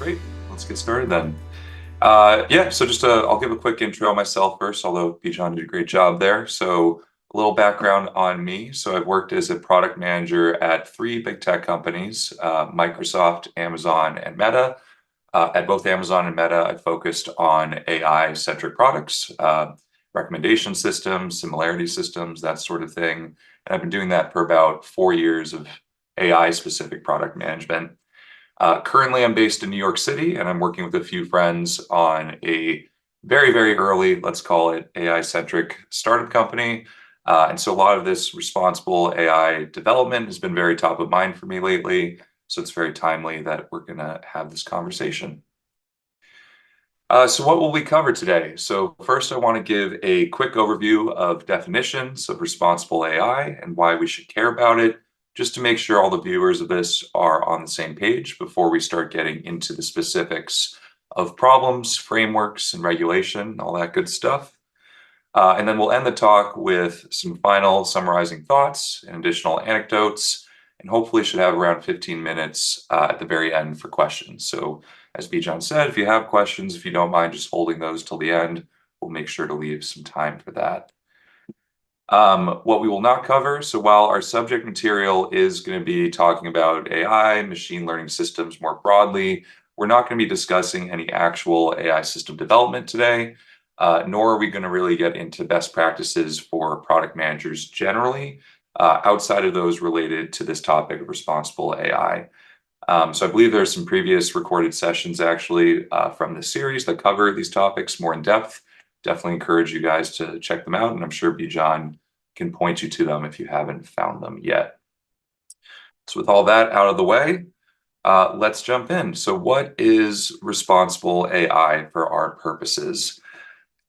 Great. Let's get started then. So I'll give a quick intro on myself first, although Bijan did a great job there. So a little background on me. So I've worked as a product manager at three big tech companies, Microsoft, Amazon, and Meta. At both Amazon and Meta, I focused on AI-centric products, recommendation systems, similarity systems, that sort of thing. And I've been doing that for about 4 years of AI-specific product management. Currently, I'm based in New York City, and I'm working with a few friends on a very, very early, let's call it AI-centric startup company. And so a lot of this responsible AI development has been very top of mind for me lately. So it's very timely that we're going to have this conversation. So what will we cover today? So first, I want to give a quick overview of definitions of responsible AI and why we should care about it, just to make sure all the viewers of this are on the same page before we start getting into the specifics of problems, frameworks, and regulation, all that good stuff. And then we'll end the talk with some final summarizing thoughts and additional anecdotes, and hopefully should have around 15 minutes at the very end for questions. So as Bijan said, if you have questions, if you don't mind just holding those till the end, we'll make sure to leave some time for that. What we will not cover, so while our subject material is going to be talking about AI, machine learning systems more broadly, we're not going to be discussing any actual AI system development today, nor are we going to really get into best practices for product managers generally, outside of those related to this topic of responsible AI. So I believe there are some previous recorded sessions actually from this series that cover these topics more in depth. Definitely encourage you guys to check them out, and I'm sure Bijan can point you to them if you haven't found them yet. So with all that out of the way, let's jump in. So what is responsible AI for our purposes?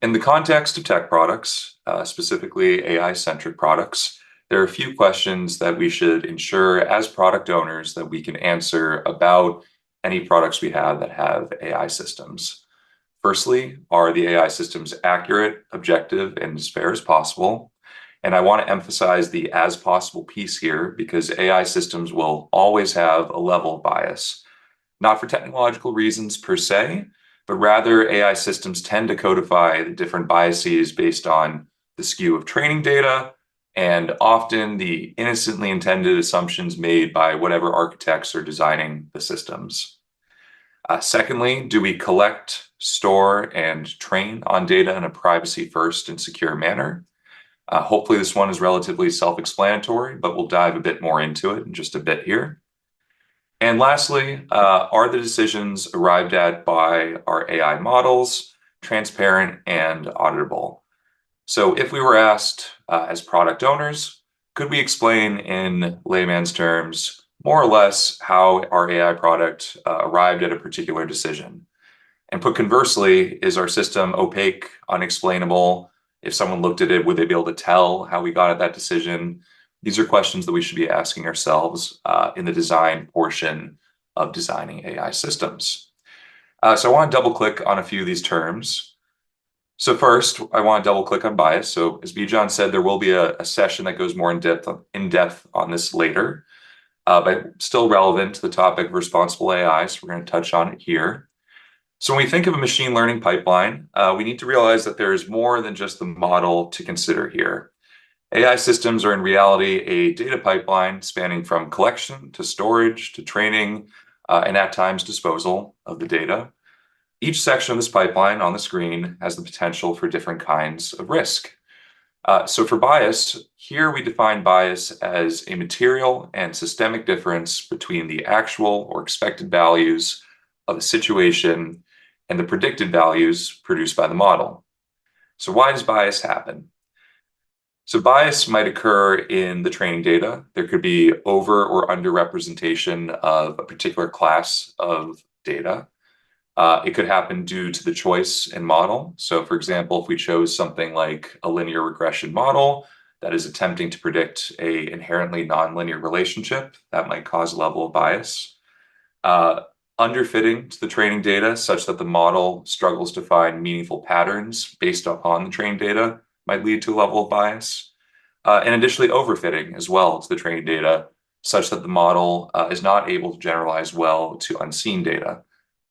In the context of tech products, specifically AI-centric products, there are a few questions that we should ensure as product owners that we can answer about any products we have that have AI systems. Firstly, are the AI systems accurate, objective, and as fair as possible? And I want to emphasize the as possible piece here because AI systems will always have a level of bias, not for technological reasons per se, but rather AI systems tend to codify the different biases based on the skew of training data and often the innocently intended assumptions made by whatever architects are designing the systems. Secondly, do we collect, store, and train on data in a privacy-first and secure manner? Hopefully this one is relatively self-explanatory, but we'll dive a bit more into it in just a bit here. And lastly, are the decisions arrived at by our AI models transparent and auditable? So if we were asked as product owners, could we explain in layman's terms more or less how our AI product arrived at a particular decision? And put conversely, is our system opaque, unexplainable? If someone looked at it, would they be able to tell how we got at that decision? These are questions that we should be asking ourselves in the design portion of designing AI systems. So I want to double click on a few of these terms. So first, I want to double click on bias. So as Bijan said, there will be a session that goes more in depth on this later, but still relevant to the topic of responsible AI. So we're going to touch on it here. So when we think of a machine learning pipeline, we need to realize that there is more than just the model to consider here. AI systems are in reality a data pipeline spanning from collection to storage to training and at times disposal of the data. Each section of this pipeline on the screen has the potential for different kinds of risk. So for bias, here we define bias as a material and systemic difference between the actual or expected values of a situation and the predicted values produced by the model. So why does bias happen? So bias might occur in the training data. There could be over or under representation of a particular class of data. It could happen due to the choice in model. So for example, if we chose something like a linear regression model that is attempting to predict a inherently nonlinear relationship, that might cause a level of bias. Underfitting to the training data such that the model struggles to find meaningful patterns based upon the trained data might lead to a level of bias. And additionally, overfitting as well to the training data such that the model is not able to generalize well to unseen data.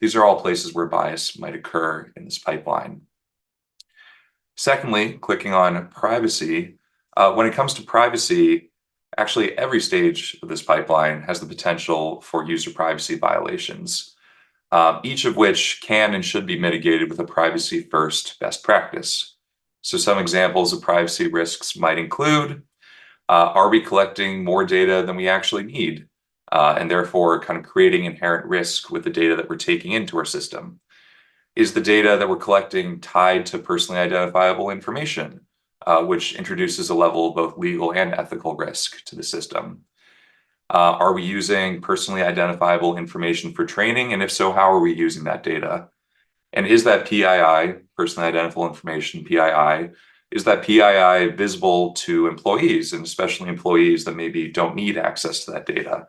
These are all places where bias might occur in this pipeline. Secondly, clicking on privacy. When it comes to privacy, actually every stage of this pipeline has the potential for user privacy violations, each of which can and should be mitigated with a privacy-first best practice. So some examples of privacy risks might include, are we collecting more data than we actually need? And therefore kind of creating inherent risk with the data that we're taking into our system. Is the data that we're collecting tied to personally identifiable information, which introduces a level of both legal and ethical risk to the system? Are we using personally identifiable information for training? And if so, how are we using that data? And is that PII, personally identifiable information, PII, is that PII visible to employees, and especially employees that maybe don't need access to that data?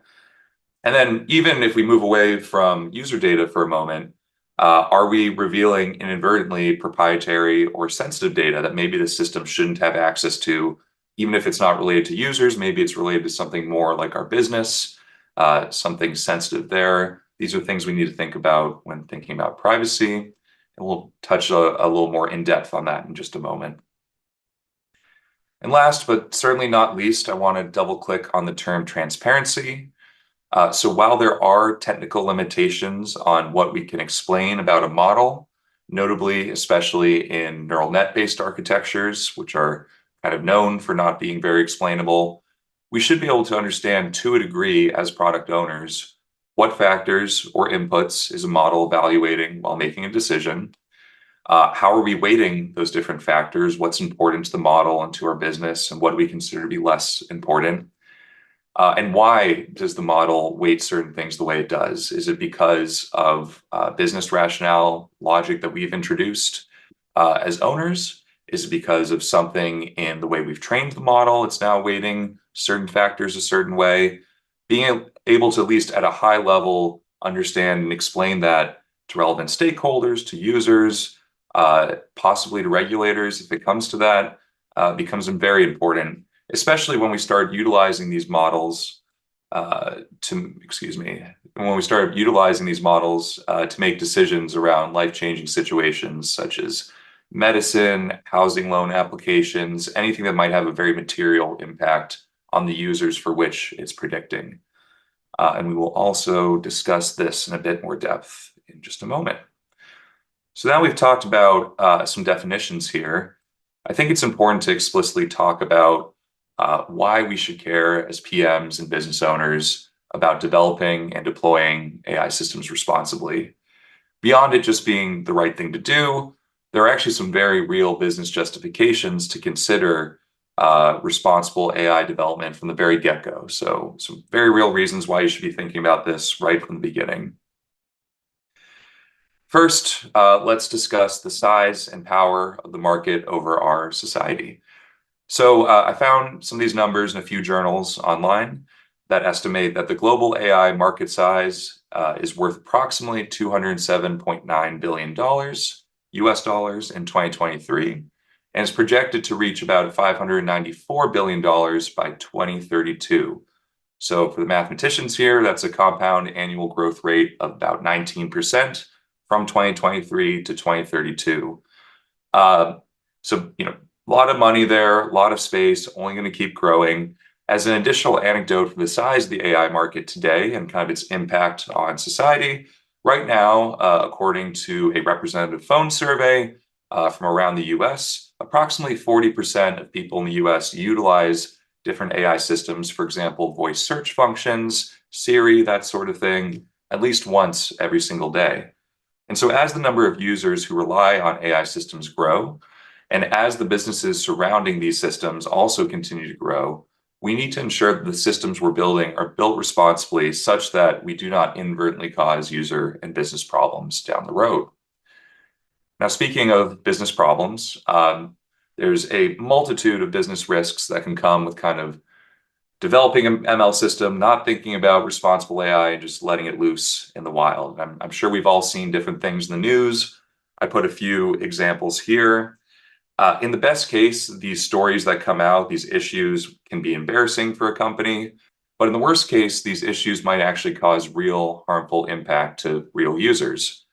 And then even if we move away from user data for a moment, are we revealing inadvertently proprietary or sensitive data that maybe the system shouldn't have access to, even if it's not related to users? Maybe it's related to something more like our business, something sensitive there. These are things we need to think about when thinking about privacy. And we'll touch a little more in depth on that in just a moment. And last, but certainly not least, I want to double click on the term transparency. So while there are technical limitations on what we can explain about a model, notably, especially in neural net-based architectures, which are kind of known for not being very explainable, we should be able to understand to a degree as product owners what factors or inputs is a model evaluating while making a decision. How are we weighting those different factors? What's important to the model and to our business, and what do we consider to be less important? And why does the model weight certain things the way it does? Is it because of business rationale, logic that we've introduced as owners? Is it because of something in the way we've trained the model? It's now weighting certain factors a certain way. Being able to, at least at a high level, understand and explain that to relevant stakeholders, to users, possibly to regulators, if it comes to that, becomes very important, especially when we start utilizing these models to make decisions around life-changing situations such as medicine, housing loan applications, anything that might have a very material impact on the users for which it's predicting. And we will also discuss this in a bit more depth in just a moment. So now we've talked about some definitions here. I think it's important to explicitly talk about why we should care as PMs and business owners about developing and deploying AI systems responsibly. Beyond it just being the right thing to do, there are actually some very real business justifications to consider responsible AI development from the very get-go. So some very real reasons why you should be thinking about this right from the beginning. First, let's discuss the size and power of the market over our society. So I found some of these numbers in a few journals online that estimate that the global AI market size is worth approximately $207.9 billion US dollars in 2023, and is projected to reach about $594 billion by 2032. So for the mathematicians here, that's a compound annual growth rate of about 19% from 2023 to 2032. So, a lot of money there, a lot of space, only going to keep growing. As an additional anecdote for the size of the AI market today and kind of its impact on society, right now, according to a representative phone survey from around the US, approximately 40% of people in the US utilize different AI systems, for example, voice search functions, Siri, that sort of thing, at least once every single day. And so as the number of users who rely on AI systems grow, and as the businesses surrounding these systems also continue to grow, we need to ensure that the systems we're building are built responsibly such that we do not inadvertently cause user and business problems down the road. Now, speaking of business problems, there's a multitude of business risks that can come with kind of developing an ML system, not thinking about responsible AI and just letting it loose in the wild. I'm sure we've all seen different things in the news. I put a few examples here. In the best case, these stories that come out, these issues can be embarrassing for a company. But in the worst case, these issues might actually cause real harmful impact to real users.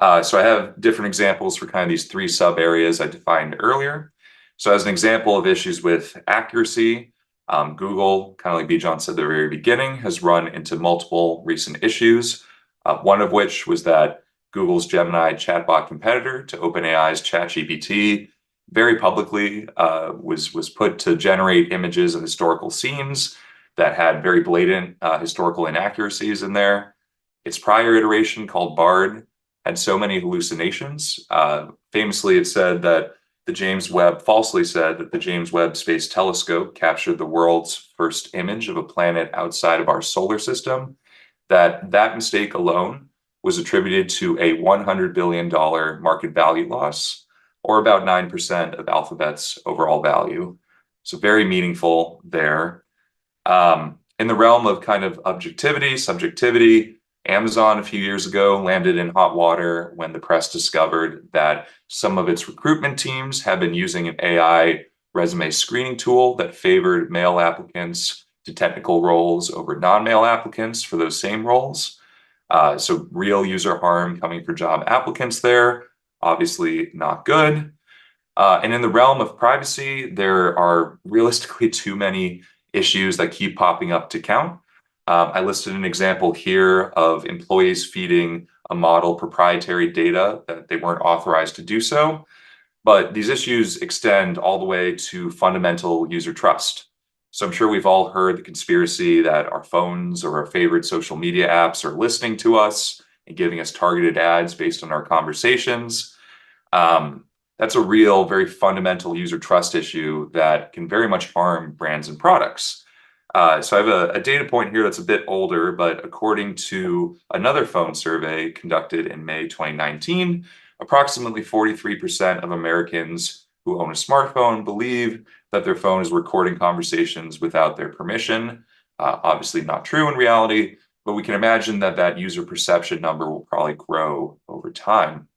So I have different examples for kind of these three sub areas I defined earlier. So as an example of issues with accuracy, Google, kind of like Bijan said at the very beginning, has run into multiple recent issues. One of which was that Google's Gemini chatbot competitor to OpenAI's ChatGPT very publicly was put to generate images of historical scenes that had very blatant historical inaccuracies in there. Its prior iteration, called Bard, had so many hallucinations. Famously, it said that falsely said that the James Webb Space Telescope captured the world's first image of a planet outside of our solar system. That mistake alone was attributed to a $100 billion market value loss, or about 9% of Alphabet's overall value. So very meaningful there. In the realm of kind of objectivity, subjectivity, Amazon a few years ago landed in hot water when the press discovered that some of its recruitment teams have been using an AI resume screening tool that favored male applicants to technical roles over non-male applicants for those same roles. So real user harm coming for job applicants there, obviously not good. And in the realm of privacy, there are realistically too many issues that keep popping up to count. I listed an example here of employees feeding a model proprietary data that they weren't authorized to do so. But these issues extend all the way to fundamental user trust. So I'm sure we've all heard the conspiracy that our phones or our favorite social media apps are listening to us and giving us targeted ads based on our conversations. Um, that's a real, very fundamental user trust issue that can very much harm brands and products. So I have a data point here that's a bit older, but according to another phone survey conducted in May 2019, approximately 43% of Americans who own a smartphone believe that their phone is recording conversations without their permission. Obviously not true in reality, but we can imagine that that user perception number will probably grow over time.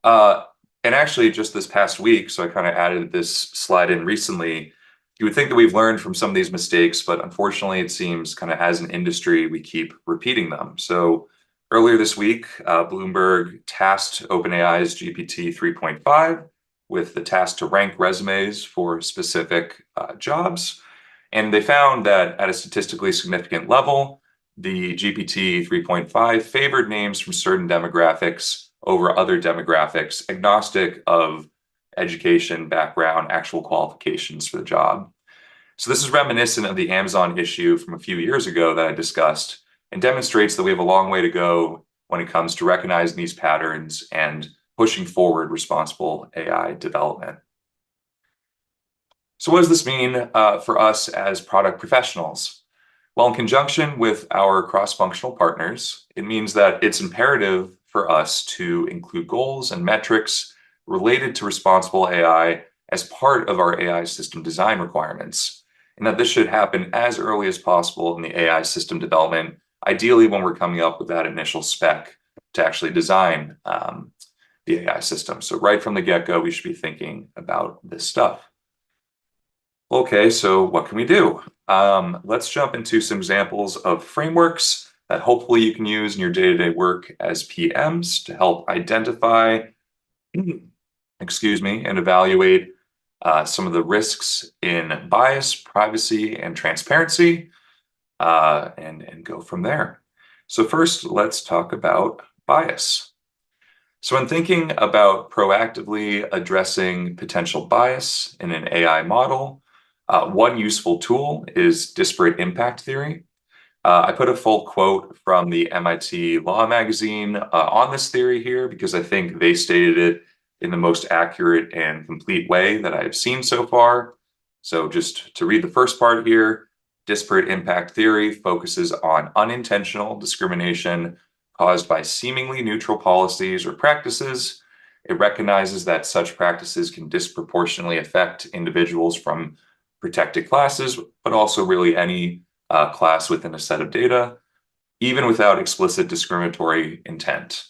Uh, and actually, just this past week, so I kind of added this slide in recently. You would think that we've learned from some of these mistakes, but unfortunately, it seems kind of as an industry, we keep repeating them. So earlier this week, Bloomberg tasked OpenAI's GPT 3.5 with the task to rank resumes for specific jobs. And they found that at a statistically significant level, the GPT 3.5 favored names from certain demographics over other demographics, agnostic of education, background, actual qualifications for the job. So this is reminiscent of the Amazon issue from a few years ago that I discussed, and demonstrates that we have a long way to go when it comes to recognizing these patterns and pushing forward responsible AI development. So what does this mean for us as product professionals? Well, in conjunction with our cross-functional partners, it means that it's imperative for us to include goals and metrics related to responsible AI as part of our AI system design requirements, and that this should happen as early as possible in the AI system development, ideally when we're coming up with that initial spec to actually design the AI system. So right from the get-go, we should be thinking about this stuff. Okay, so what can we do? Let's jump into some examples of frameworks that hopefully you can use in your day-to-day work as PMs to help identify, excuse me, and evaluate some of the risks in bias, privacy, and transparency, and go from there. So first, let's talk about bias. So when thinking about proactively addressing potential bias in an AI model, one useful tool is disparate impact theory. I put a full quote from the MIT Law magazine on this theory here because I think they stated it in the most accurate and complete way that I have seen so far. So just to read the first part here, disparate impact theory focuses on unintentional discrimination caused by seemingly neutral policies or practices. It recognizes that such practices can disproportionately affect individuals from protected classes, but also really any class within a set of data, even without explicit discriminatory intent.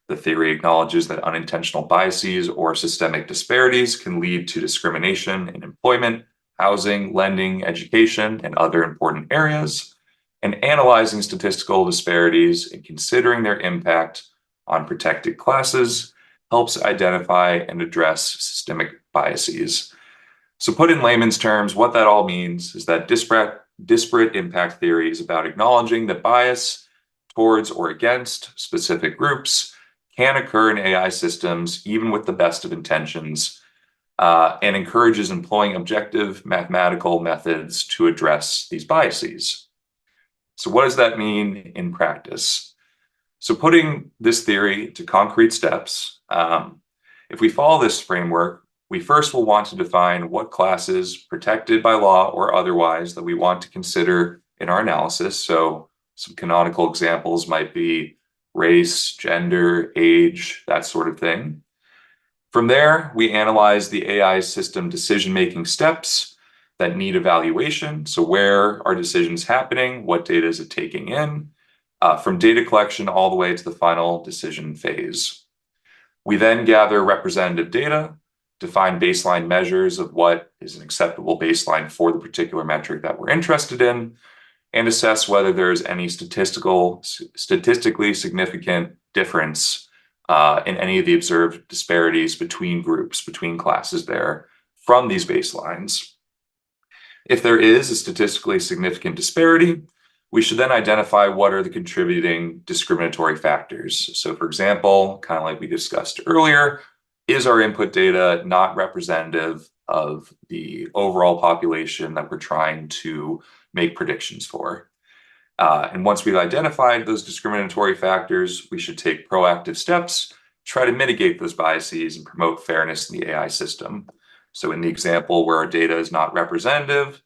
The theory acknowledges that unintentional biases or systemic disparities can lead to discrimination in employment, housing, lending, education, and other important areas, and analyzing statistical disparities and considering their impact on protected classes helps identify and address systemic biases. So put in layman's terms, what that all means is that disparate impact theory is about acknowledging that bias towards or against specific groups can occur in AI systems, even with the best of intentions, and encourages employing objective mathematical methods to address these biases. So what does that mean in practice? So putting this theory to concrete steps, if we follow this framework, we first will want to define what classes, protected by law or otherwise, that we want to consider in our analysis. So some canonical examples might be race, gender, age, that sort of thing. From there, we analyze the AI system decision-making steps that need evaluation. So where are decisions happening? What data is it taking in? From data collection all the way to the final decision phase. We then gather representative data, define baseline measures of what is an acceptable baseline for the particular metric that we're interested in, and assess whether there is any statistically significant difference in any of the observed disparities between groups, between classes there from these baselines. If there is a statistically significant disparity, we should then identify what are the contributing discriminatory factors. So for example, kind of like we discussed earlier, is our input data not representative of the overall population that we're trying to make predictions for? And once we've identified those discriminatory factors, we should take proactive steps, try to mitigate those biases and promote fairness in the AI system. So in the example where our data is not representative,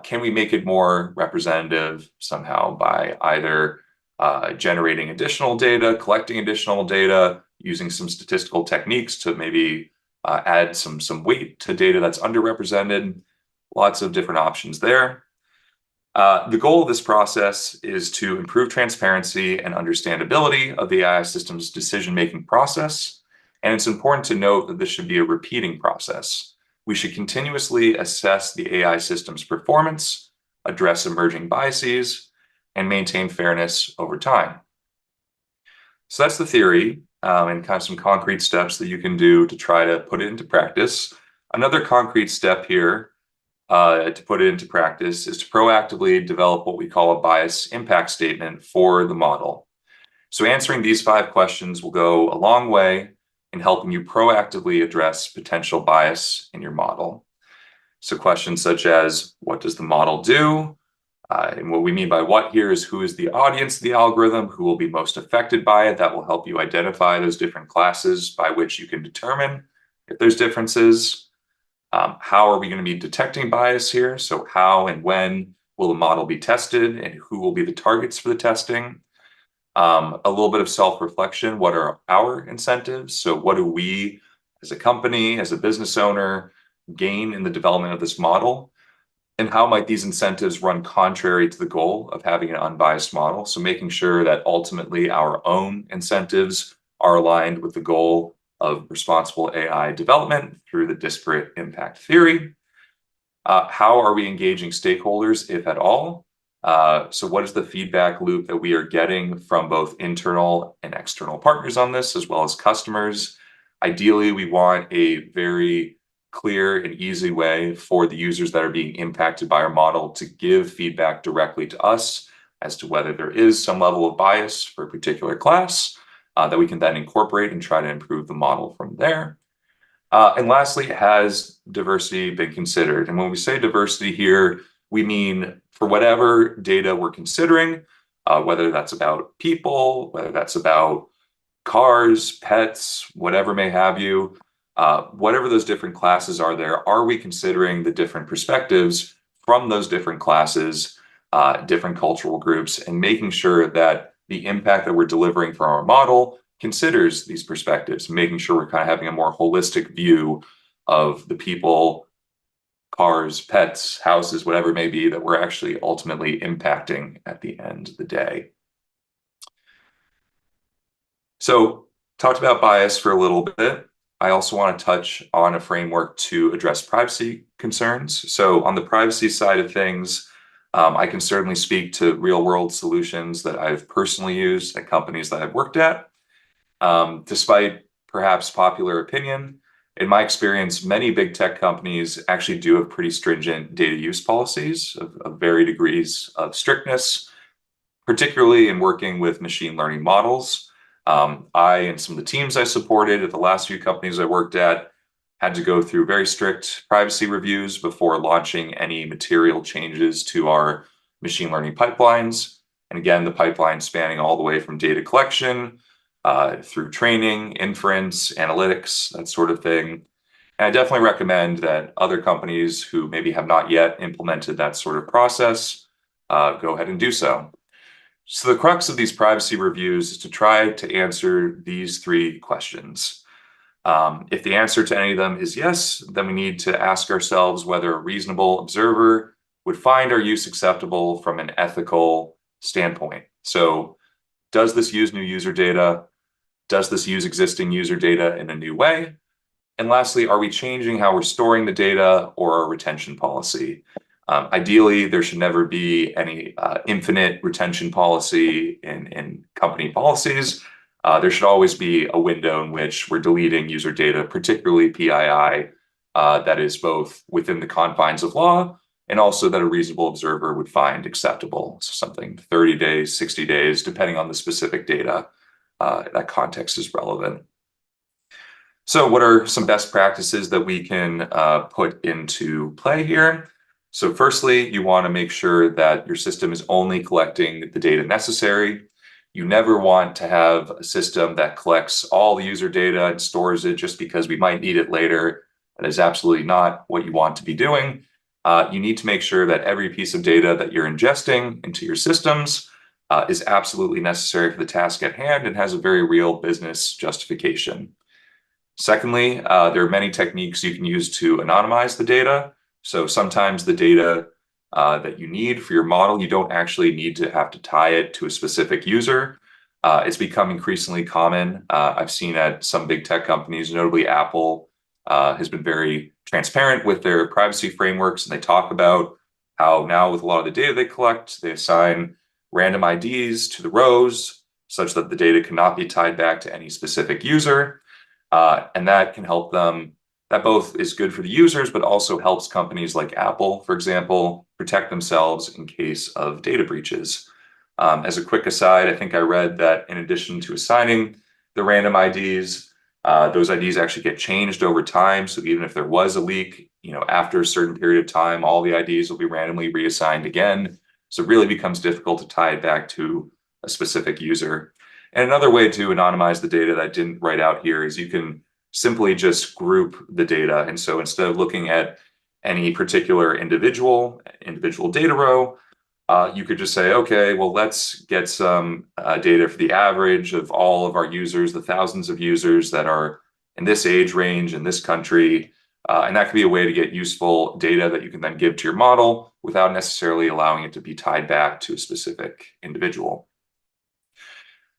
can we make it more representative somehow by either generating additional data, collecting additional data, using some statistical techniques to maybe add some weight to data that's underrepresented? Lots of different options there. The goal of this process is to improve transparency and understandability of the AI system's decision-making process. And it's important to note that this should be a repeating process. We should continuously assess the AI system's performance, address emerging biases, and maintain fairness over time. So that's the theory, and kind of some concrete steps that you can do to try to put it into practice. Another concrete step here to put it into practice is to proactively develop what we call a bias impact statement for the model. So answering these 5 questions will go a long way in helping you proactively address potential bias in your model. So questions such as, what does the model do? And what we mean by what here is, who is the audience of the algorithm, who will be most affected by it. That will help you identify those different classes by which you can determine if there's differences. How are we going to be detecting bias here? So how and when will the model be tested, and who will be the targets for the testing? A little bit of self-reflection. What are our incentives? So what do we as a company, as a business owner, gain in the development of this model? And how might these incentives run contrary to the goal of having an unbiased model? So making sure that ultimately our own incentives are aligned with the goal of responsible AI development through the disparate impact theory. How are we engaging stakeholders, if at all? So what is the feedback loop that we are getting from both internal and external partners on this, as well as customers? Ideally, we want a very clear and easy way for the users that are being impacted by our model to give feedback directly to us as to whether there is some level of bias for a particular class that we can then incorporate and try to improve the model from there. And lastly, has diversity been considered? And when we say diversity here, we mean for whatever data we're considering, whether that's about people, whether that's about cars, pets, whatever may have you, whatever those different classes are there, are we considering the different perspectives from those different classes, different cultural groups, and making sure that the impact that we're delivering for our model considers these perspectives, making sure we're kind of having a more holistic view of the people, cars, pets, houses, whatever it may be, that we're actually ultimately impacting at the end of the day. So, talked about bias for a little bit. I also want to touch on a framework to address privacy concerns. So on the privacy side of things, I can certainly speak to real world solutions that I've personally used at companies that I've worked at. Despite perhaps popular opinion, in my experience, many big tech companies actually do have pretty stringent data use policies of varying degrees of strictness, particularly in working with machine learning models. I and some of the teams I supported at the last few companies I worked at had to go through very strict privacy reviews before launching any material changes to our machine learning pipelines. And again, the pipeline spanning all the way from data collection through training, inference, analytics, that sort of thing. And I definitely recommend that other companies who maybe have not yet implemented that sort of process go ahead and do so. So the crux of these privacy reviews is to try to answer these three questions. If the answer to any of them is yes, then we need to ask ourselves whether a reasonable observer would find our use acceptable from an ethical standpoint. So, does this use new user data? Does this use existing user data in a new way? And lastly, are we changing how we're storing the data or our retention policy? Ideally, there should never be any infinite retention policy in company policies. There should always be a window in which we're deleting user data, particularly PII, that is both within the confines of law and also that a reasonable observer would find acceptable. So something 30 days, 60 days, depending on the specific data, that context is relevant. So what are some best practices that we can put into play here? So firstly, you want to make sure that your system is only collecting the data necessary. You never want to have a system that collects all the user data and stores it just because we might need it later. That is absolutely not what you want to be doing. You need to make sure that every piece of data that you're ingesting into your systems is absolutely necessary for the task at hand and has a very real business justification. Secondly, there are many techniques you can use to anonymize the data. So sometimes the data that you need for your model, you don't actually need to have to tie it to a specific user. It's become increasingly common. I've seen at some big tech companies, notably Apple, has been very transparent with their privacy frameworks, and they talk about how now with a lot of the data they collect, they assign random IDs to the rows such that the data cannot be tied back to any specific user. And that can help them. That both is good for the users, but also helps companies like Apple, for example, protect themselves in case of data breaches. As a quick aside, I think I read that in addition to assigning the random IDs, those IDs actually get changed over time. So even if there was a leak, after a certain period of time, all the IDs will be randomly reassigned again. So it really becomes difficult to tie it back to a specific user. And another way to anonymize the data that I didn't write out here is you can simply just group the data. And so instead of looking at any particular individual data row, you could just say, okay, well, let's get some data for the average of all of our users, the thousands of users that are in this age range in this country. And that could be a way to get useful data that you can then give to your model without necessarily allowing it to be tied back to a specific individual.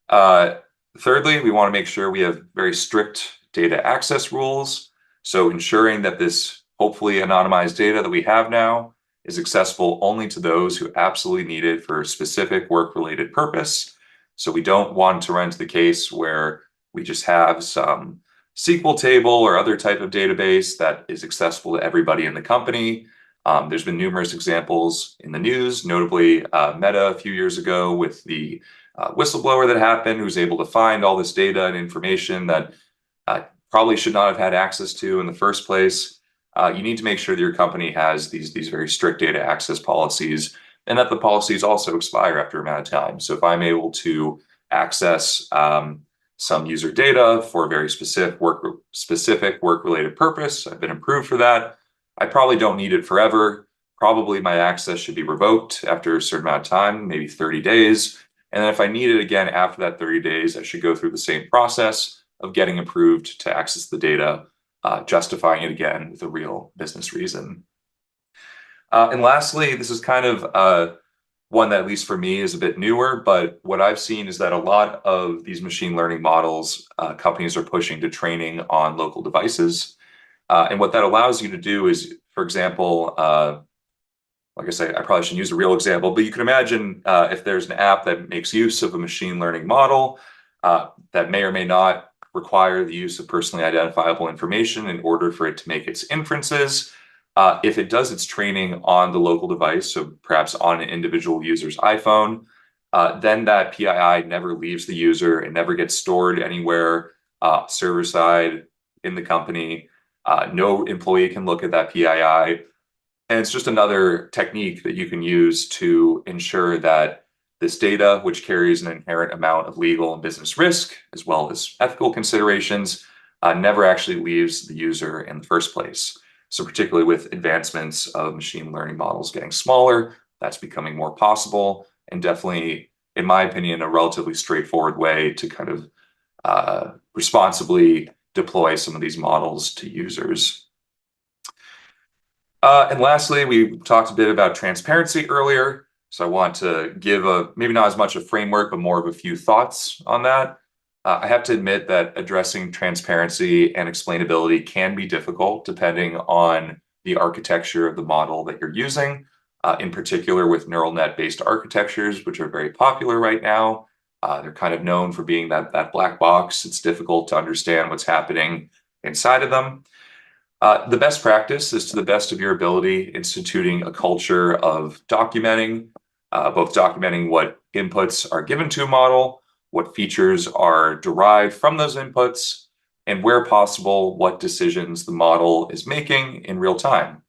Thirdly, we want to make sure we have very strict data access rules. So ensuring that this hopefully anonymized data that we have now is accessible only to those who absolutely need it for a specific work-related purpose. So we don't want to run into the case where we just have some SQL table or other type of database that is accessible to everybody in the company. There's been numerous examples in the news, notably Meta a few years ago with the whistleblower that happened, who was able to find all this data and information that probably should not have had access to in the first place. You need to make sure that your company has these very strict data access policies and that the policies also expire after a amount of time. So if I'm able to access some user data for a very specific work-related purpose, I've been approved for that, I probably don't need it forever. Probably my access should be revoked after a certain amount of time, maybe 30 days. And then if I need it again after that 30 days, I should go through the same process of getting approved to access the data, justifying it again with a real business reason. And lastly, this is kind of one that, at least for me, is a bit newer, but what I've seen is that a lot of these machine learning models, companies are pushing to training on local devices. And what that allows you to do is, for example, like I say, I probably shouldn't use a real example, but you can imagine if there's an app that makes use of a machine learning model, that may or may not require the use of personally identifiable information in order for it to make its inferences. If it does its training on the local device, so perhaps on an individual user's iPhone, then that PII never leaves the user. It never gets stored anywhere server side in the company. No employee can look at that PII. And it's just another technique that you can use to ensure that this data, which carries an inherent amount of legal and business risk, as well as ethical considerations, never actually leaves the user in the first place. So particularly with advancements of machine learning models getting smaller, that's becoming more possible, and definitely, in my opinion, a relatively straightforward way to kind of responsibly deploy some of these models to users. And lastly, we talked a bit about transparency earlier. So I want to give maybe not as much a framework, but more of a few thoughts on that. I have to admit that addressing transparency and explainability can be difficult depending on the architecture of the model that you're using, in particular with neural net-based architectures, which are very popular right now. They're kind of known for being that black box. It's difficult to understand what's happening inside of them. The best practice is, to the best of your ability, instituting a culture of documenting, both documenting what inputs are given to a model, what features are derived from those inputs, and where possible, what decisions the model is making in real time.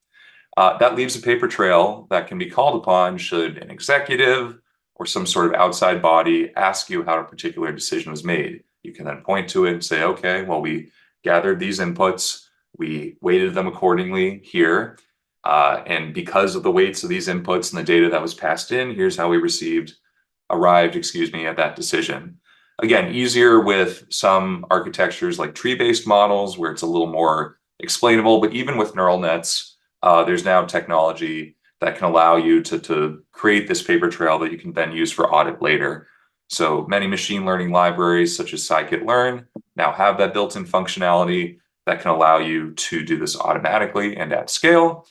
That leaves a paper trail that can be called upon should an executive or some sort of outside body ask you how a particular decision was made. You can then point to it and say, okay, well, we gathered these inputs, we weighted them accordingly here. And because of the weights of these inputs and the data that was passed in, here's how we arrived at that decision. Again, easier with some architectures like tree-based models where it's a little more explainable, but even with neural nets, there's now technology that can allow you to create this paper trail that you can then use for audit later. So many machine learning libraries such as scikit-learn now have that built-in functionality that can allow you to do this automatically and at scale.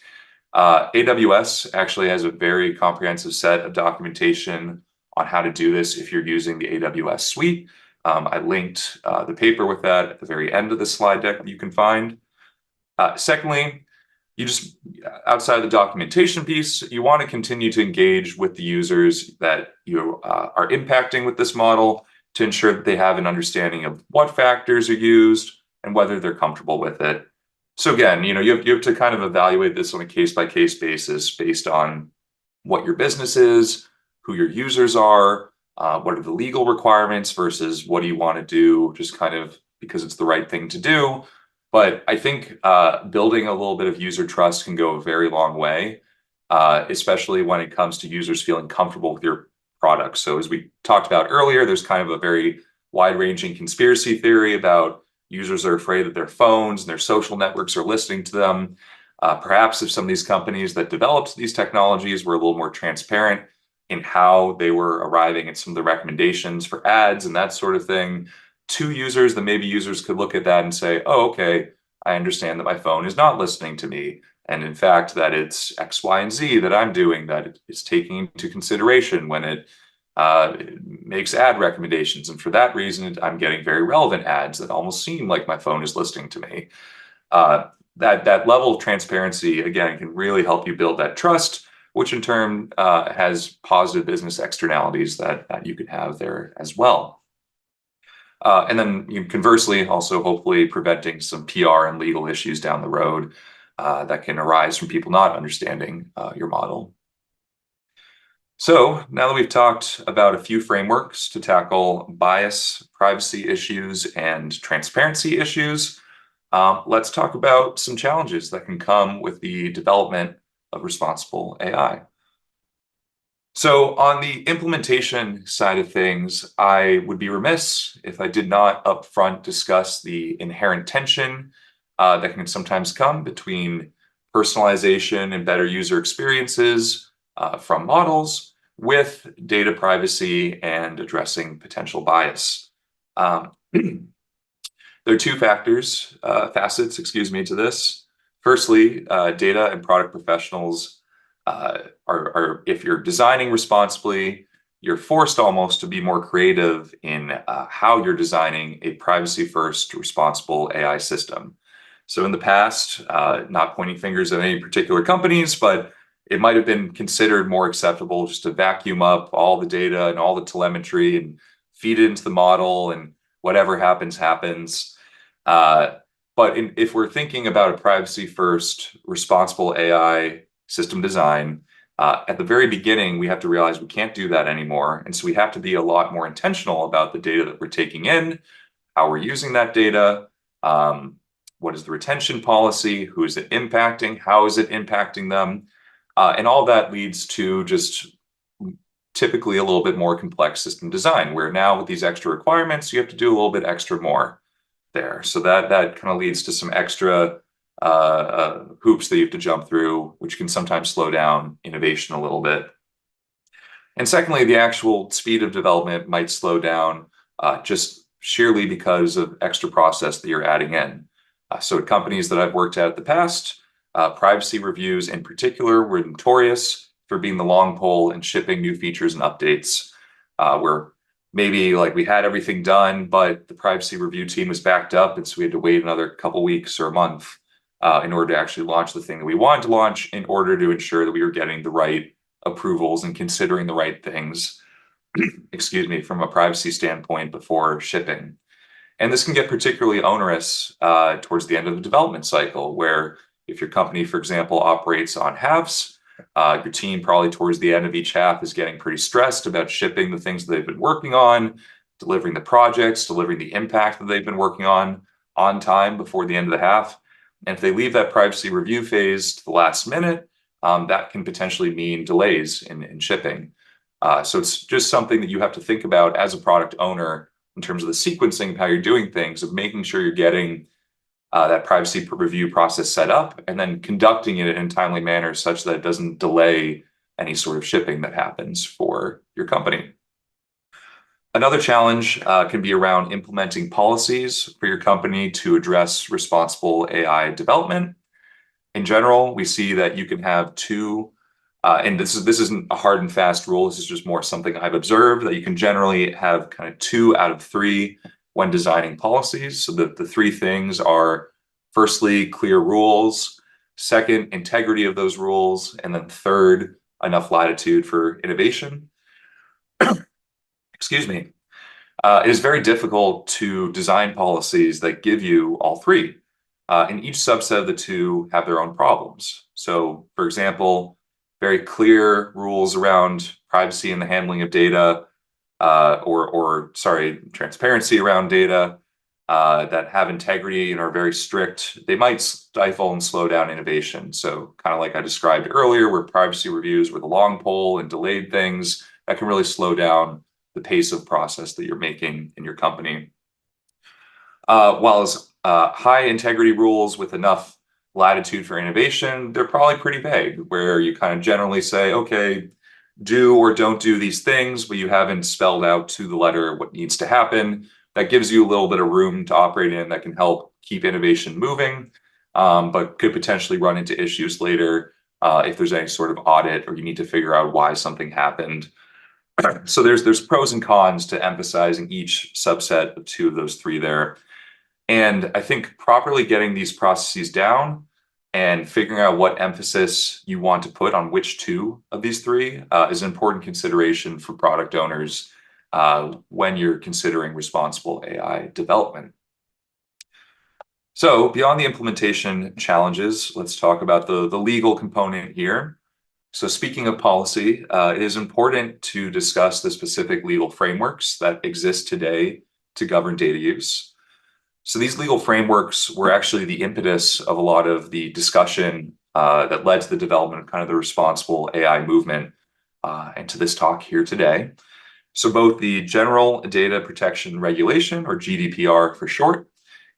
AWS actually has a very comprehensive set of documentation on how to do this if you're using the AWS suite. I linked the paper with that at the very end of the slide deck that you can find. Secondly, you just, outside of the documentation piece, you want to continue to engage with the users that you are impacting with this model to ensure that they have an understanding of what factors are used and whether they're comfortable with it. So again, you have to kind of evaluate this on a case-by-case basis based on what your business is, who your users are, what are the legal requirements versus what do you want to do just kind of because it's the right thing to do. But I think building a little bit of user trust can go a very long way, especially when it comes to users feeling comfortable with your product. So as we talked about earlier, there's kind of a very wide-ranging conspiracy theory about users are afraid that their phones and their social networks are listening to them. Perhaps if some of these companies that developed these technologies were a little more transparent in how they were arriving at some of the recommendations for ads and that sort of thing to users, then maybe users could look at that and say, oh, okay, I understand that my phone is not listening to me. And in fact, that it's X, Y, and Z that I'm doing that it's taking into consideration when it makes ad recommendations. And for that reason, I'm getting very relevant ads that almost seem like my phone is listening to me. That level of transparency, again, can really help you build that trust, which in turn has positive business externalities that you can have there as well. And then conversely, also hopefully preventing some PR and legal issues down the road that can arise from people not understanding your model. So now that we've talked about a few frameworks to tackle bias, privacy issues, and transparency issues, let's talk about some challenges that can come with the development of responsible AI. So on the implementation side of things, I would be remiss if I did not upfront discuss the inherent tension that can sometimes come between personalization and better user experiences from models with data privacy and addressing potential bias. There are two facets, to this. Firstly, data and product professionals are if you're designing responsibly, you're forced almost to be more creative in how you're designing a privacy-first, responsible AI system. So in the past, not pointing fingers at any particular companies, but it might have been considered more acceptable just to vacuum up all the data and all the telemetry and feed it into the model, and whatever happens, happens. If we're thinking about a privacy-first, responsible AI system design, at the very beginning, we have to realize we can't do that anymore. And so we have to be a lot more intentional about the data that we're taking in, how we're using that data, what is the retention policy, who is it impacting, how is it impacting them, and all that leads to just typically a little bit more complex system design, where now with these extra requirements, you have to do a little bit extra more there. So that kind of leads to some extra hoops that you have to jump through, which can sometimes slow down innovation a little bit. And secondly, the actual speed of development might slow down just sheerly because of extra process that you're adding in. So at companies that I've worked at the past, privacy reviews in particular were notorious for being the long pole and shipping new features and updates, where maybe like we had everything done, but the privacy review team was backed up, and so we had to wait another couple weeks or a month in order to actually launch the thing that we wanted to launch, in order to ensure that we were getting the right approvals and considering the right things, excuse me, from a privacy standpoint before shipping. And this can get particularly onerous towards the end of the development cycle, where if your company, for example, operates on halves, your team probably towards the end of each half is getting pretty stressed about shipping the things that they've been working on, delivering the projects, delivering the impact that they've been working on time before the end of the half. And if they leave that privacy review phase to the last minute, that can potentially mean delays in shipping. So it's just something that you have to think about as a product owner in terms of the sequencing of how you're doing things, of making sure you're getting that privacy review process set up and then conducting it in a timely manner such that it doesn't delay any sort of shipping that happens for your company. Another challenge can be around implementing policies for your company to address responsible AI development. In general, we see that you can have two, and this isn't a hard and fast rule, this is just more something I've observed, that you can generally have kind of 2 out of 3 when designing policies. So the 3 things are, firstly, clear rules, second, integrity of those rules, and then third, enough latitude for innovation. Excuse me. It is very difficult to design policies that give you all 3. And each subset of the 2 have their own problems. So, for example, very clear rules around privacy and the handling of data, transparency around data, that have integrity and are very strict, they might stifle and slow down innovation. So kind of like I described earlier, where privacy reviews were the long pole and delayed things, that can really slow down the pace of process that you're making in your company. While as high integrity rules with enough latitude for innovation, they're probably pretty vague, where you kind of generally say, okay, do or don't do these things, but you haven't spelled out to the letter what needs to happen. That gives you a little bit of room to operate in, that can help keep innovation moving, but could potentially run into issues later if there's any sort of audit or you need to figure out why something happened. So there's pros and cons to emphasizing each subset of 2 of those 3 there. And I think properly getting these processes down and figuring out what emphasis you want to put on which 2 of these 3 is an important consideration for product owners when you're considering responsible AI development. So beyond the implementation challenges, let's talk about the legal component here. So speaking of policy, it is important to discuss the specific legal frameworks that exist today to govern data use. So these legal frameworks were actually the impetus of a lot of the discussion that led to the development of kind of the responsible AI movement and to this talk here today. So both the General Data Protection Regulation, or GDPR for short,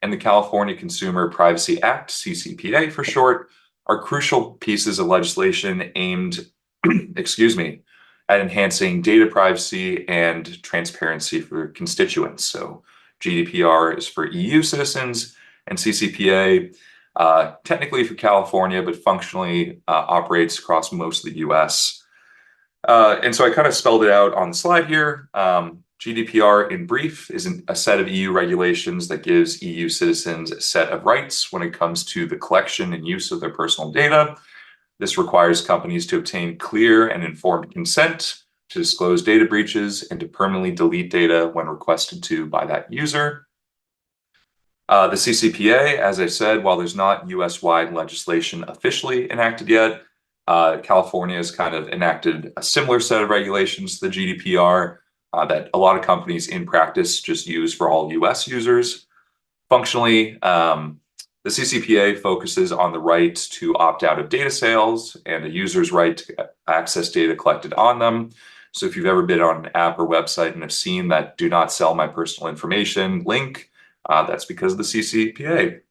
and the California Consumer Privacy Act, CCPA for short, are crucial pieces of legislation aimed, excuse me, at enhancing data privacy and transparency for constituents. So GDPR is for EU citizens, and CCPA, technically for California, but functionally operates across most of the US. And so I kind of spelled it out on the slide here. GDPR, in brief, is a set of EU regulations that gives EU citizens a set of rights when it comes to the collection and use of their personal data. This requires companies to obtain clear and informed consent to disclose data breaches and to permanently delete data when requested to by that user. The CCPA, as I said, while there's not US-wide legislation officially enacted yet, California has kind of enacted a similar set of regulations to the GDPR that a lot of companies in practice just use for all US users. Functionally, the CCPA focuses on the right to opt out of data sales and a user's right to access data collected on them. So if you've ever been on an app or website and have seen that "do not sell my personal information" link, that's because of the CCPA.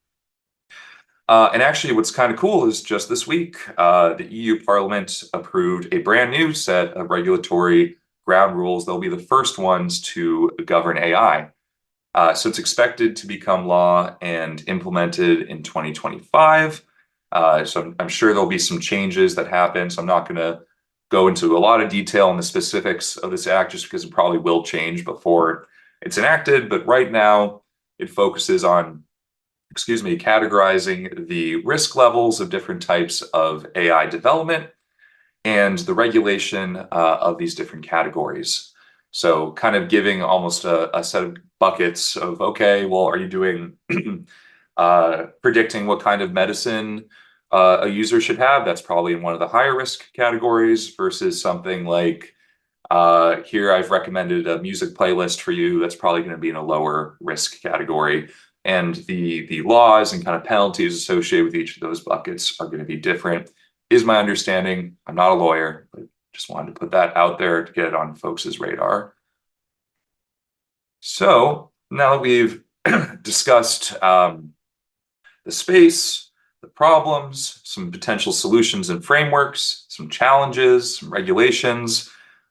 And actually, what's kind of cool is just this week, the EU Parliament approved a brand new set of regulatory ground rules. They'll be the first ones to govern AI. So it's expected to become law and implemented in 2025. So I'm sure there'll be some changes that happen. So I'm not going to go into a lot of detail on the specifics of this act just because it probably will change before it's enacted. But right now, it focuses on, categorizing the risk levels of different types of AI development and the regulation of these different categories. So kind of giving almost a set of buckets of, okay, well, are you doing predicting what kind of medicine a user should have? That's probably in one of the higher risk categories versus something like, here I've recommended a music playlist for you. That's probably going to be in a lower risk category. And the laws and kind of penalties associated with each of those buckets are going to be different, is my understanding. I'm not a lawyer, but just wanted to put that out there to get it on folks' radar. So now that we've discussed the space, the problems, some potential solutions and frameworks, some challenges, some regulations,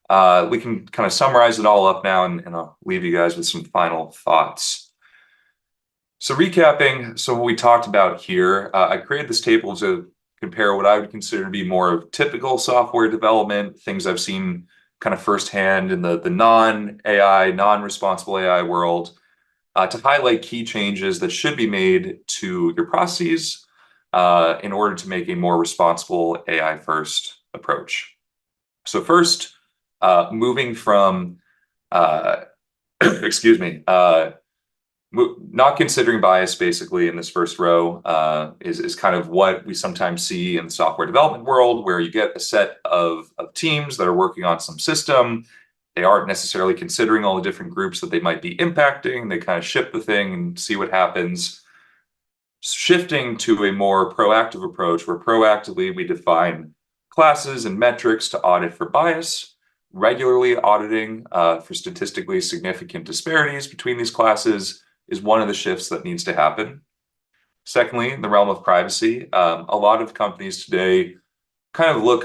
we can kind of summarize it all up now, and I'll leave you guys with some final thoughts. So recapping, so what we talked about here, I created this table to compare what I would consider to be more of typical software development, things I've seen kind of firsthand in the non-AI, non-responsible AI world, to highlight key changes that should be made to your processes in order to make a more responsible AI-first approach. So first, moving from, not considering bias basically in this first row is kind of what we sometimes see in the software development world, where you get a set of teams that are working on some system. They aren't necessarily considering all the different groups that they might be impacting. They kind of ship the thing and see what happens. Shifting to a more proactive approach, where proactively we define classes and metrics to audit for bias, regularly auditing for statistically significant disparities between these classes, is one of the shifts that needs to happen. Secondly, in the realm of privacy, a lot of companies today kind of look,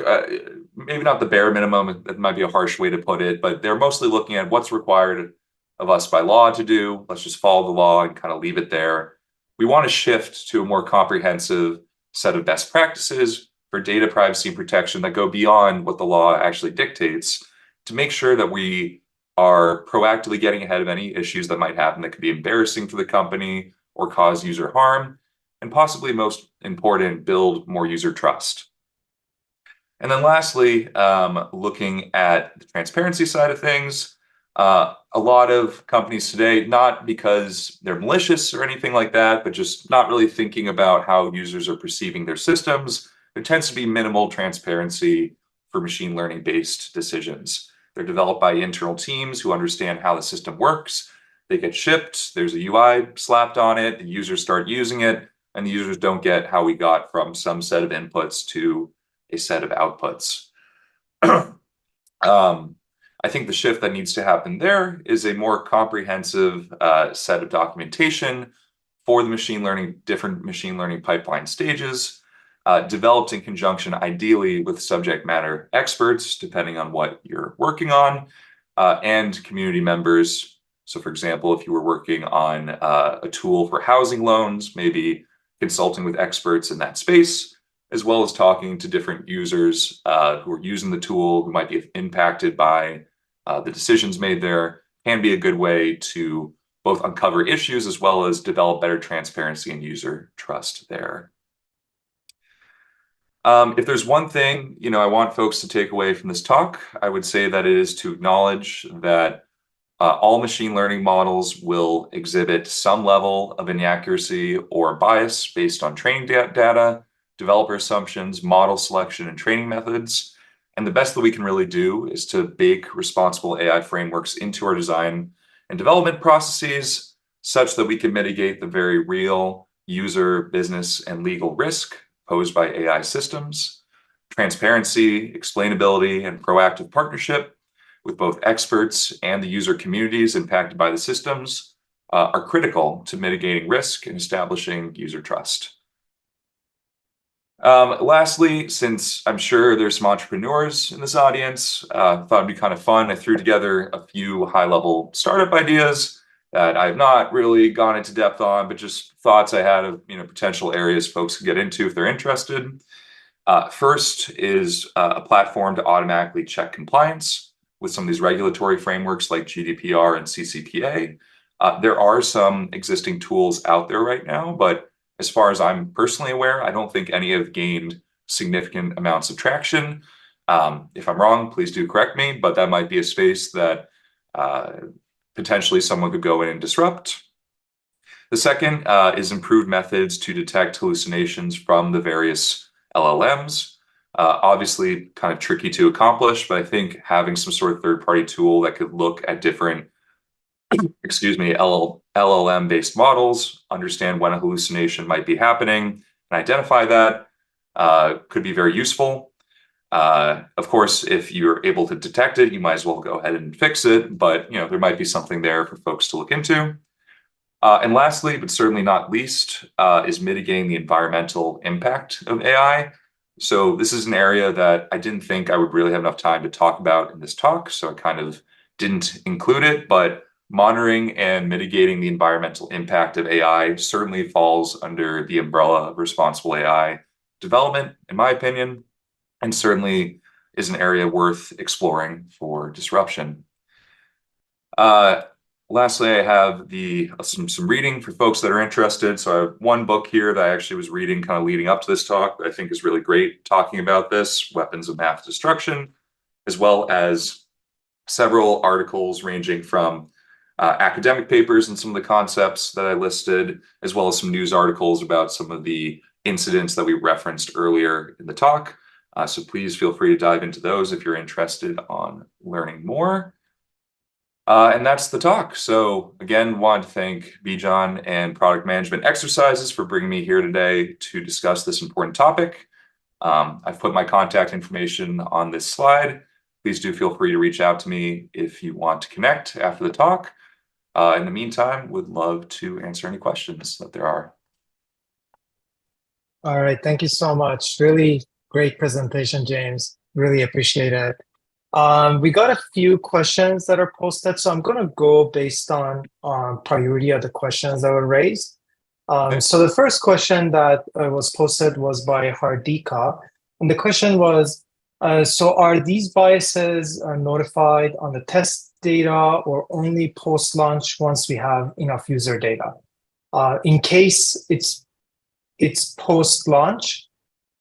maybe not the bare minimum, that might be a harsh way to put it, but they're mostly looking at what's required of us by law to do. Let's just follow the law and kind of leave it there. We want to shift to a more comprehensive set of best practices for data privacy and protection that go beyond what the law actually dictates, to make sure that we are proactively getting ahead of any issues that might happen that could be embarrassing for the company or cause user harm, and possibly most important, build more user trust. And then lastly, looking at the transparency side of things, a lot of companies today, not because they're malicious or anything like that, but just not really thinking about how users are perceiving their systems. There tends to be minimal transparency for machine learning-based decisions. They're developed by internal teams who understand how the system works. They get shipped, there's a UI slapped on it, the users start using it, and the users don't get how we got from some set of inputs to a set of outputs. I think the shift that needs to happen there is a more comprehensive set of documentation for the different machine learning pipeline stages, developed in conjunction, ideally, with subject matter experts, depending on what you're working on, and community members. So, for example, if you were working on a tool for housing loans, maybe consulting with experts in that space, as well as talking to different users who are using the tool, who might be impacted by the decisions made there, can be a good way to both uncover issues as well as develop better transparency and user trust there. If there's one thing, I want folks to take away from this talk, I would say that it is to acknowledge that all machine learning models will exhibit some level of inaccuracy or bias based on training data, developer assumptions, model selection, and training methods. And the best that we can really do is to bake responsible AI frameworks into our design and development processes such that we can mitigate the very real user, business, and legal risk posed by AI systems. Transparency, explainability, and proactive partnership with both experts and the user communities impacted by the systems are critical to mitigating risk and establishing user trust. Lastly, since I'm sure there's some entrepreneurs in this audience, thought it'd be kind of fun. I threw together a few high-level startup ideas that I've not really gone into depth on, but just thoughts I had of potential areas folks can get into if they're interested. First is a platform to automatically check compliance with some of these regulatory frameworks like GDPR and CCPA. There are some existing tools out there right now, but as far as I'm personally aware, I don't think any have gained significant amounts of traction. If I'm wrong, please do correct me, but that might be a space that potentially someone could go in and disrupt. The second is improved methods to detect hallucinations from the various LLMs. Obviously, kind of tricky to accomplish, but I think having some sort of third-party tool that could look at different LLM-based models, understand when a hallucination might be happening, and identify that could be very useful. Of course, if you're able to detect it, you might as well go ahead and fix it, but there might be something there for folks to look into. And lastly, but certainly not least, is mitigating the environmental impact of AI. So this is an area that I didn't think I would really have enough time to talk about in this talk, so I kind of didn't include it, but monitoring and mitigating the environmental impact of AI certainly falls under the umbrella of responsible AI development, in my opinion, and certainly is an area worth exploring for disruption. Lastly, I have some reading for folks that are interested. So I have one book here that I actually was reading kind of leading up to this talk that I think is really great talking about this, Weapons of Mass Destruction, as well as several articles ranging from academic papers and some of the concepts that I listed, as well as some news articles about some of the incidents that we referenced earlier in the talk. So please feel free to dive into those if you're interested on learning more. And that's the talk. So again, want to thank Bijan and Product Management Exercises for bringing me here today to discuss this important topic. I've put my contact information on this slide. Please do feel free to reach out to me if you want to connect after the talk. In the meantime, would love to answer any questions that there are. All right, thank you so much. Really great presentation, James. Really appreciate it. We got a few questions that are posted, so I'm going to go based on priority of the questions that were raised. So the first question that was posted was by Hardika, and the question was, so are these biases notified on the test data or only post-launch once we have enough user data? In case it's post-launch,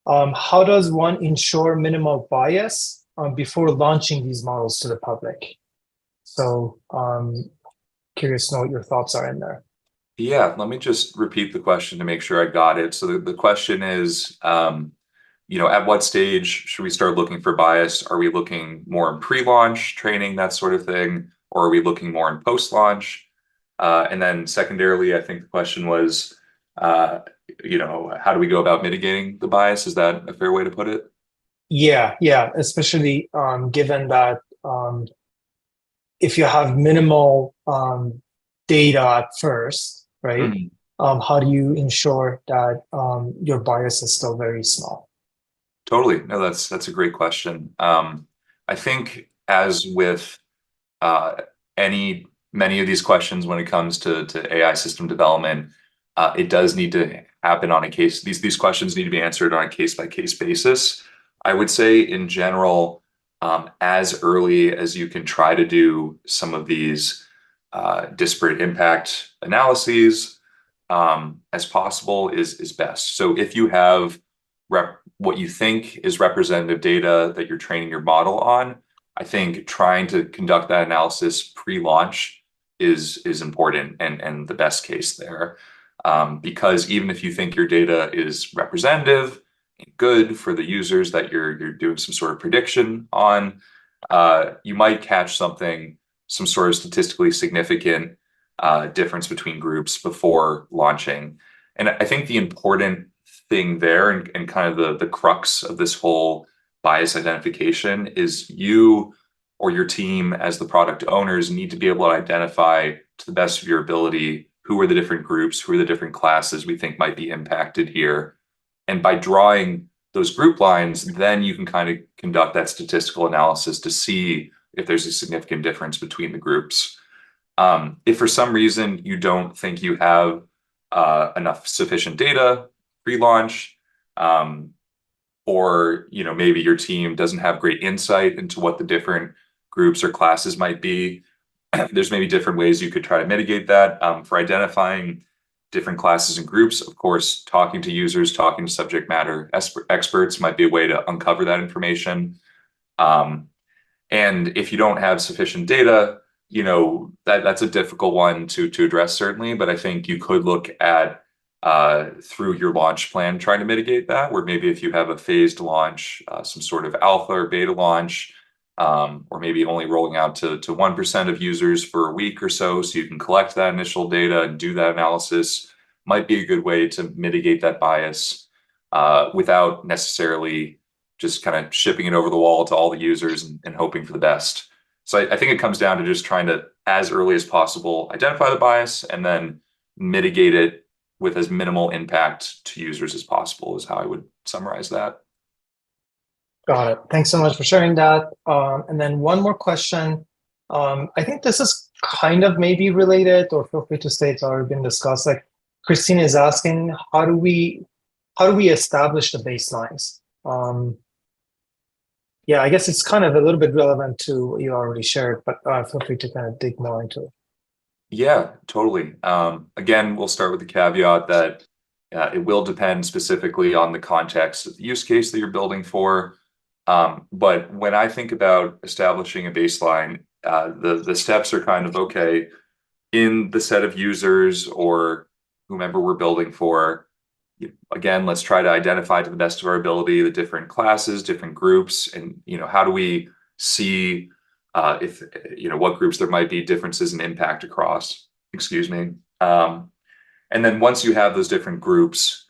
how does one ensure minimal bias before launching these models to the public? So curious to know what your thoughts are in there. Yeah, let me just repeat the question to make sure I got it. So the question is, at what stage should we start looking for bias? Are we looking more in pre-launch training, that sort of thing? Or are we looking more in post-launch? And then secondarily, I think the question was, how do we go about mitigating the bias? Is that a fair way to put it? Yeah, especially given that if you have minimal data at first, right? How do you ensure that your bias is still very small? Totally. No, that's a great question. I think as with many of these questions when it comes to AI system development, it does need to happen on a case. These questions need to be answered on a case by case basis. I would say in general, as early as you can try to do some of these disparate impact analyses as possible is best. So if you have what you think is representative data that you're training your model on, I think trying to conduct that analysis pre-launch is important and the best case there. Because even if you think your data is representative and good for the users that you're doing some sort of prediction on, you might catch some sort of statistically significant difference between groups before launching. And I think the important thing there and kind of the crux of this whole bias identification is you or your team as the product owners need to be able to identify to the best of your ability who are the different groups, who are the different classes we think might be impacted here. And by drawing those group lines, then you can kind of conduct that statistical analysis to see if there's a significant difference between the groups. If for some reason you don't think you have enough sufficient data pre-launch, or maybe your team doesn't have great insight into what the different groups or classes might be, there's maybe different ways you could try to mitigate that. For identifying different classes and groups, of course, talking to users, talking to subject matter experts might be a way to uncover that information. And if you don't have sufficient data, that's a difficult one to address, certainly. But I think you could look at through your launch plan, trying to mitigate that, where maybe if you have a phased launch, some sort of alpha or beta launch, or maybe only rolling out to 1% of users for a week or so you can collect that initial data and do that analysis, might be a good way to mitigate that bias without necessarily just kind of shipping it over the wall to all the users and hoping for the best. So I think it comes down to just trying to, as early as possible, identify the bias and then mitigate it with as minimal impact to users as possible is how I would summarize that. Got it. Thanks so much for sharing that. And then one more question. I think this is kind of maybe related, or feel free to say it's already been discussed. Like Christine is asking, how do we establish the baselines? Yeah, I guess it's kind of a little bit relevant to what you already shared, but feel free to kind of dig more into it. Yeah, totally. Again, we'll start with the caveat that it will depend specifically on the context of the use case that you're building for. But when I think about establishing a baseline, the steps are kind of, okay, in the set of users or whomever we're building for, again, let's try to identify to the best of our ability the different classes, different groups, and how do we see if what groups there might be differences in impact across. Excuse me. And then once you have those different groups,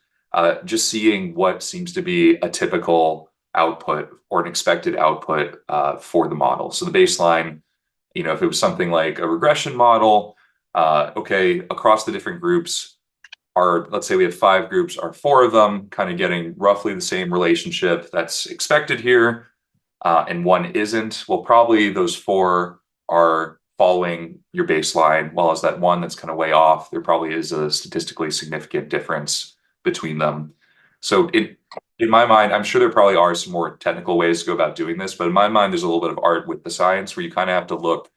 just seeing what seems to be a typical output or an expected output for the model. So the baseline, if it was something like a regression model, okay, across the different groups, let's say we have 5 groups, are 4 of them kind of getting roughly the same relationship that's expected here, and 1 isn't. Well, probably those 4 are following your baseline, while as that 1 that's kind of way off, there probably is a statistically significant difference between them. So in my mind, I'm sure there probably are some more technical ways to go about doing this, but in my mind, there's a little bit of art with the science where you kind of have to look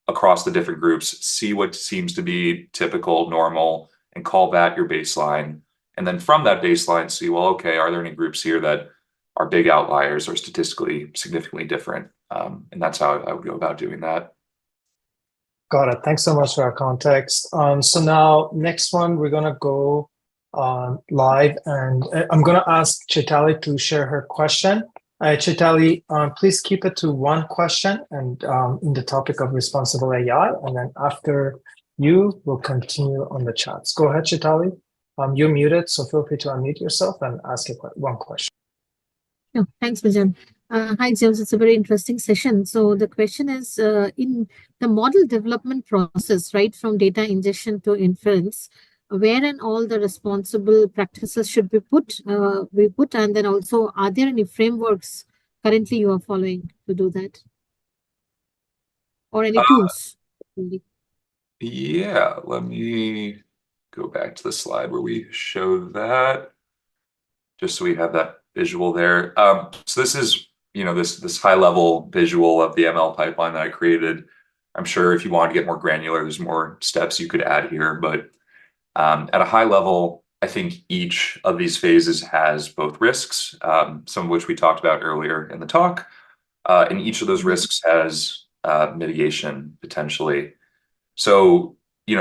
across the different groups, see what seems to be typical, normal, and call that your baseline. And then from that baseline, see, well, okay, are there any groups here that are big outliers or statistically significantly different? And that's how I would go about doing that. Got it. Thanks so much for our context. So now, next one, we're going to go live, and I'm going to ask Chitali to share her question. Chitali, please keep it to 1 question and in the topic of responsible AI, and then after you will continue on the chats. Go ahead, Chitali. You're muted, so feel free to unmute yourself and ask 1 question. Yeah, thanks, Bijan. Hi, James. It's a very interesting session. So the question is, in the model development process, right, from data ingestion to inference, where and all the responsible practices should be put, and then also, are there any frameworks currently you are following to do that? Or any tools? Yeah, let me go back to the slide where we show that, just so we have that visual there. So this is, this high level visual of the ML pipeline that I created. I'm sure if you want to get more granular, there's more steps you could add here, but at a high level, I think each of these phases has both risks, some of which we talked about earlier in the talk, and each of those risks has mitigation potentially. So,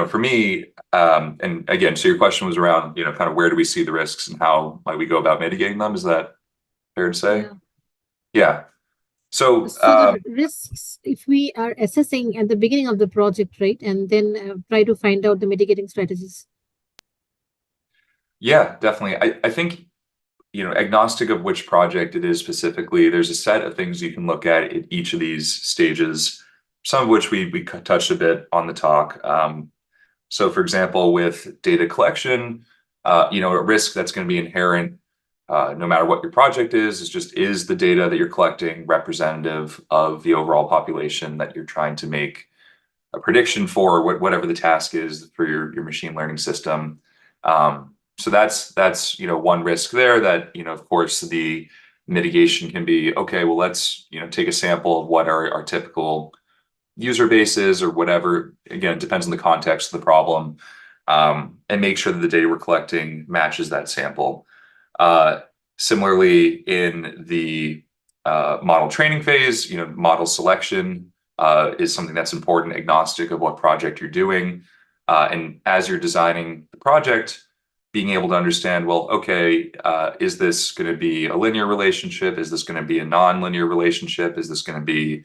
for me, and again, so your question was around, kind of where do we see the risks and how might we go about mitigating them? Is that fair to say? Yeah. Yeah. So, So the risks, if we are assessing at the beginning of the project, right, and then try to find out the mitigating strategies. yeah, definitely. I think, agnostic of which project it is specifically, there's a set of things you can look at each of these stages, some of which we touched a bit on the talk. So for example, with data collection, a risk that's going to be inherent, no matter what your project is the data that you're collecting representative of the overall population that you're trying to make a prediction for, whatever the task is for your machine learning system. So that's one risk there that, of course, the mitigation can be, okay, well, let's, take a sample of what our typical user bases or whatever. Again, it depends on the context of the problem, and make sure that the data we're collecting matches that sample. Similarly, in the model training phase, model selection is something that's important, agnostic of what project you're doing. And as you're designing the project, being able to understand, well, okay, is this going to be a linear relationship? Is this going to be a non-linear relationship? Is this going to be,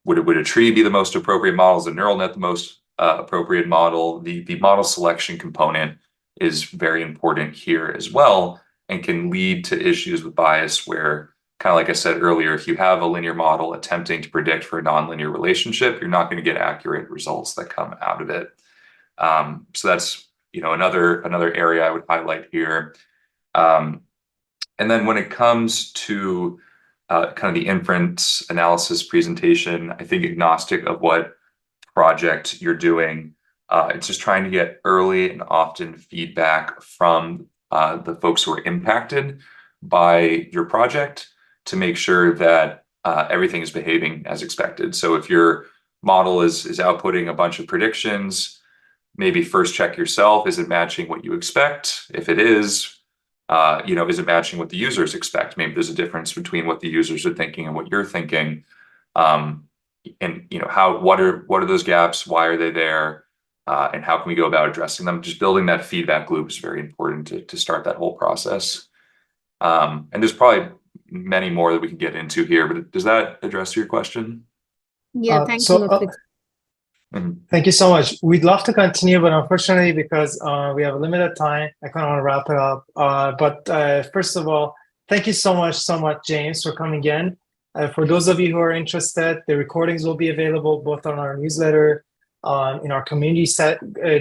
would a tree be the most appropriate model? Is a neural net the most appropriate model? The model selection component is very important here as well, and can lead to issues with bias where, kind of like I said earlier, if you have a linear model attempting to predict for a nonlinear relationship, you're not going to get accurate results that come out of it. So that's, another area I would highlight here. And then when it comes to kind of the inference analysis presentation, I think agnostic of what project you're doing, it's just trying to get early and often feedback from the folks who are impacted by your project to make sure that everything is behaving as expected. So if your model is outputting a bunch of predictions, maybe first check yourself, is it matching what you expect? If it is it matching what the users expect? Maybe there's a difference between what the users are thinking and what you're thinking. And what are those gaps? Why are they there? And how can we go about addressing them? Just building that feedback loop is very important to start that whole process. And there's probably many more that we can get into here, but does that address your question? Yeah, thanks a lot. Thank you so much. We'd love to continue, but unfortunately, because we have a limited time, I kind of want to wrap it up. But first of all, thank you so much, James, for coming in. For those of you who are interested, the recordings will be available both on our newsletter, in our community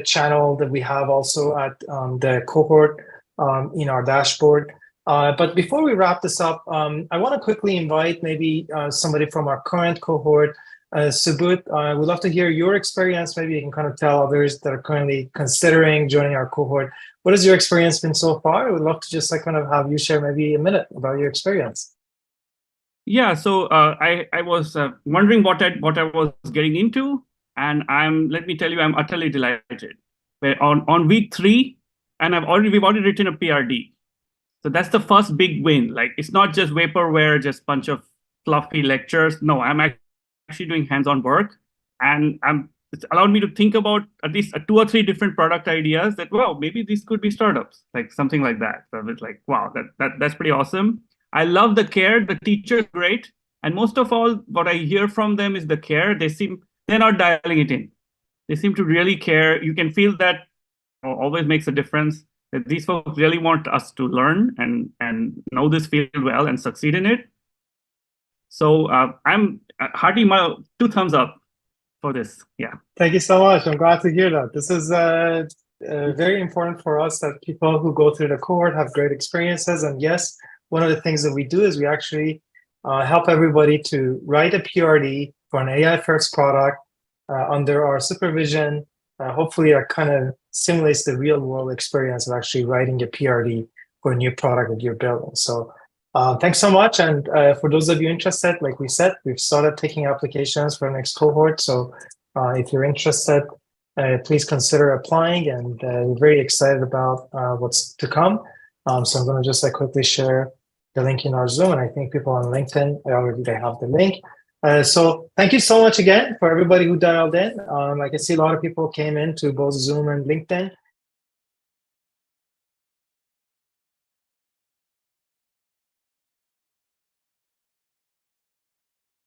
channel that we have also at the cohort in our dashboard. But before we wrap this up, I want to quickly invite maybe somebody from our current cohort. Subut, we'd love to hear your experience. Maybe you can kind of tell others that are currently considering joining our cohort. What has your experience been so far? We'd love to just kind of have you share maybe a minute about your experience. Yeah, so I was wondering what I was getting into, and let me tell you, I'm utterly delighted. We're on week 3, and we've already written a PRD. So that's the first big win. Like, it's not just vaporware, just bunch of fluffy lectures. No, I'm actually doing hands-on work, and it's allowed me to think about at least 2 or 3 different product ideas that, well, maybe these could be startups, like something like that. So it's like, wow, that's pretty awesome. I love the care. The teacher's great. And most of all, what I hear from them is the care. They're not dialing it in. They seem to really care. You can feel that always makes a difference, that these folks really want us to learn and know this field well and succeed in it. So I'm hearty 2 thumbs up for this. Yeah. Thank you so much. I'm glad to hear that. This is very important for us that people who go through the cohort have great experiences. And yes, one of the things that we do is we actually help everybody to write a PRD for an AI first product under our supervision hopefully that kind of simulates the real world experience of actually writing a PRD for a new product that you're building. So thanks so much. And for those of you interested, like we said, we've started taking applications for the next cohort. So if you're interested, please consider applying, and we're very excited about what's to come. So I'm going to just quickly share the link in our Zoom, and I think people on LinkedIn they have the link. So thank you so much again for everybody who dialed in. I can see a lot of people came in to both Zoom and LinkedIn.